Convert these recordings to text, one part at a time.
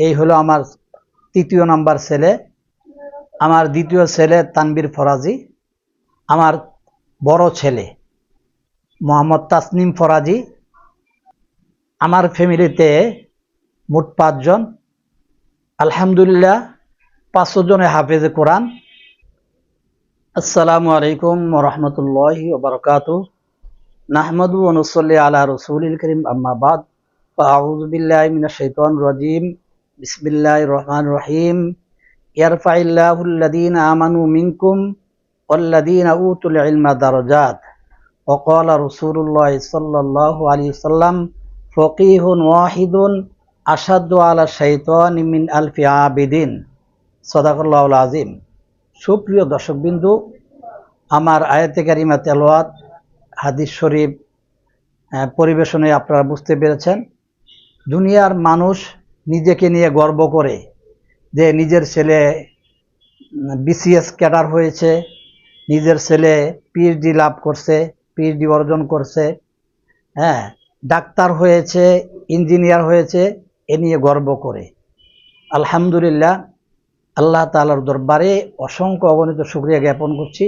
এই হলো আমার তৃতীয় নাম্বার ছেলে। আমার দ্বিতীয় ছেলে তানবীর ফরাজি। আমার বড় ছেলে মোহাম্মদ তাসনিম ফরাজি। আমার ফ্যামিলিতে মোট 5 জন। আলহামদুলিল্লাহ 5 জনে হাফেজে কোরআন। আসসালামু আলাইকুম ওয়া রাহমাতুল্লাহি ওয়া বারাকাতুহু। নাহমাদু ওয়া নুসাল্লি আলা রাসূলিল কারীম, আম্মা বাদ। ফাআউযু বিল্লাহি মিনাশ শাইতানির রাজীম। বিসমিল্লাহির রহমানির রহিম। ইয়ারফাইল্লাহুল লাযীনা আমানু মিনকুম ওয়াল্লাযীনা উতুল ইলমা দারাজাত। ওয়া ক্বালা রাসূলুল্লাহ সাল্লাল্লাহু আলাইহি ওয়াসাল্লাম ফাকীহুন ওয়াহিদুন আশাদ্দু আলা শাইতানি মিন আলফি আবিদিন। সাদাকাল্লাহুল আযীম। সুপ্রিয় দর্শকবিন্দু, আমার আয়াতে কারিমা তেলাওয়াত, হাদিস শরীফ পরিবেশনে আপনারা বুঝতে পেরেছেন। দুনিয়ার মানুষ নিজেকে নিয়ে গর্ব করে যে নিজের ছেলে বিসিএস ক্যাডার হয়েছে, নিজের ছেলে পিএইচডি লাভ করছে, পিএইচডি অর্জন করছে, ডাক্তার হয়েছে, ইঞ্জিনিয়ার হয়েছে, এ নিয়ে গর্ব করে। আলহামদুলিল্লাহ, আল্লাহ তাআলার দরবারে অসংখ্য অগণিত শুকরিয়া জ্ঞাপন করছি।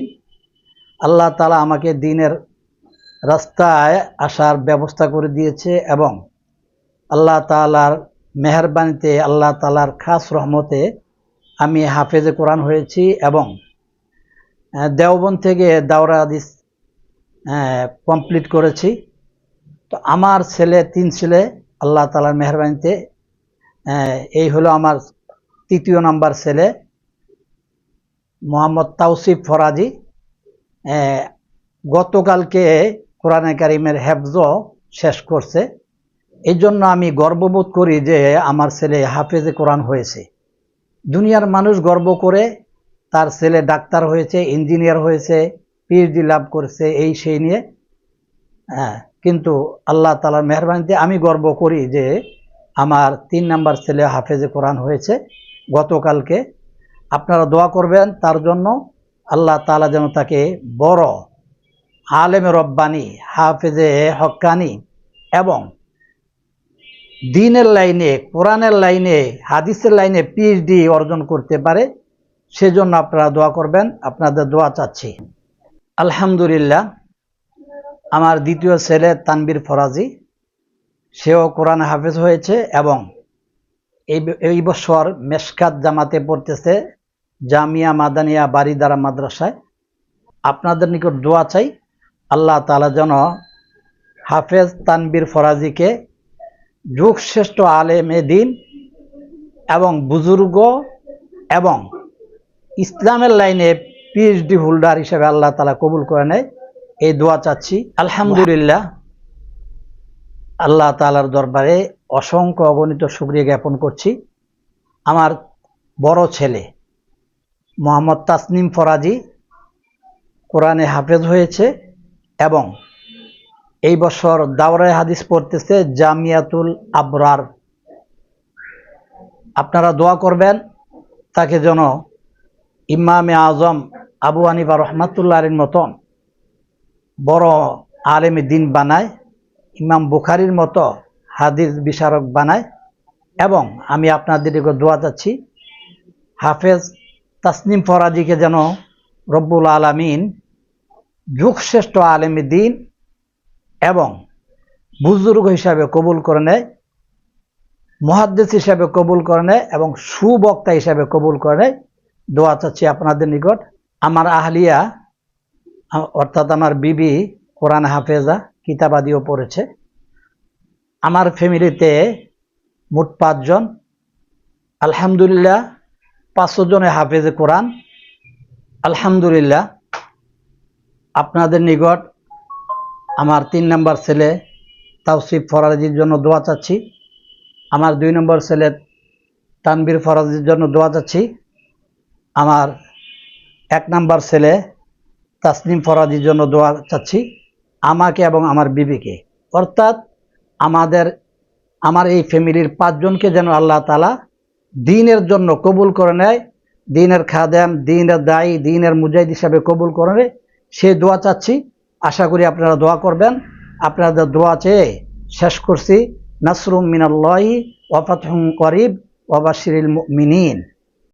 আল্লাহ তাআলা আমাকে দ্বীনের রাস্তায় আসার ব্যবস্থা করে দিয়েছে এবং আল্লাহ তাআলার মেহেরবানিতে, আল্লাহ তাআলার খাস রহমতে আমি হাফেজে কোরআন হয়েছি এবং দেওবন্দ থেকে দাওরা হাদিস কমপ্লিট করেছি। তো আমার ছেলে 3 ছেলে আল্লাহ তাআলার মেহেরবানিতে। এই হলো আমার তৃতীয় নাম্বার ছেলে মোহাম্মদ তাওসিফ ফরাজি। গতকালকে কোরআনে কারিমের হেফজ শেষ করছে। এই জন্য আমি গর্ববোধ করি যে আমার ছেলে হাফেজে কোরআন হয়েছে। দুনিয়ার মানুষ গর্ব করে তার ছেলে ডাক্তার হয়েছে, ইঞ্জিনিয়ার হয়েছে, পিএইচডি লাভ করেছে, এই সেই নিয়ে। কিন্তু আল্লাহ তাআলার মেহেরবানিতে আমি গর্ব করি যে আমার 3 নাম্বার ছেলে হাফেজে কোরআন হয়েছে গতকালকে। আপনারা দোয়া করবেন তার জন্য, আল্লাহ তাআলা যেন তাকে বড় আলেমে রব্বানি, হাফেজে হক্কানি এবং দ্বীনের লাইনে, কোরআনের লাইনে, হাদিসের লাইনে পিএইচডি অর্জন করতে পারে, সেজন্য আপনারা দোয়া করবেন। আপনাদের দোয়া চাচ্ছি। আলহামদুলিল্লাহ, আমার দ্বিতীয় ছেলে তানবীর ফরাজি, সেও কোরআন হাফেজ হয়েছে এবং এই বছর মেশকাত জামাতে পড়তেছে জামিয়া মাদানিয়া বারিদারা মাদ্রাসায়। আপনাদের নিকট দোয়া চাই, আল্লাহ তাআলা যেন হাফেজ তানবীর ফরাজিকে যুগশ্রেষ্ঠ আলেমে দ্বীন এবং বুজুর্গ এবং ইসলামের লাইনে পিএইচডি হোল্ডার হিসেবে আল্লাহ তাআলা কবুল করে নেয়, এই দোয়া চাচ্ছি। আলহামদুলিল্লাহ, আল্লাহ তাআলার দরবারে অসংখ্য অগণিত শুকরিয়া জ্ঞাপন করছি। আমার বড় ছেলে মোহাম্মদ তাসনিম ফরাজি কোরআনে হাফেজ হয়েছে এবং এই বছর দাওরায়ে হাদিস পড়তেছে জামিয়াতুল আবরার। আপনারা দোয়া করবেন তাকে যেন ইমামে আজম আবু হানিফা রাহমাতুল্লাহির মতন বড় আলেমে দ্বীন বানায়, ইমাম বুখারীর মতো হাদিস বিশারক বানায়। এবং আমি আপনাদের নিকট দোয়া চাচ্ছি, হাফেজ তাসনিম ফরাজিকে যেন রব্বুল আলামিন যুগশ্রেষ্ঠ আলেমে দ্বীন এবং বুজুর্গ হিসাবে কবুল করে নেয়, মুহাদ্দিস হিসাবে কবুল করে নেয় এবং সুবক্তা হিসাবে কবুল করে নেয়, দোয়া চাচ্ছি আপনাদের নিকট। আমার আহলিয়া অর্থাৎ আমার বিবি কোরআন হাফেজা, কিতাবাদিও পড়েছে। আমার ফ্যামিলিতে মোট 5 জন। আলহামদুলিল্লাহ 5 জনে হাফেজে কোরআন। আলহামদুলিল্লাহ, আপনাদের নিকট আমার 3 নাম্বার ছেলে তাওসিফ ফরাজির জন্য দোয়া চাচ্ছি। আমার 2 নম্বর ছেলে তানবীর ফরাজির জন্য দোয়া চাচ্ছি। আমার 1 নাম্বার ছেলে তাসনিম ফরাজির জন্য দোয়া চাচ্ছি, আমাকে এবং আমার বিবিকে। অর্থাৎ আমার এই ফ্যামিলির 5 জনকে যেন আল্লাহ তাআলা দ্বীনের জন্য কবুল করে নেয়, দ্বীনের খাদেম, দ্বীনের দায়ী, দ্বীনের মুজাহিদ হিসাবে কবুল করে নেয়, সে দোয়া চাচ্ছি। আশা করি আপনারা দোয়া করবেন। আপনাদের দোয়া চেয়ে শেষ করছি। নাসরুম মিনাল্লাহি ওয়া ফাতহুন করিব। ওয়াবাশশিরিল মুমিনিন।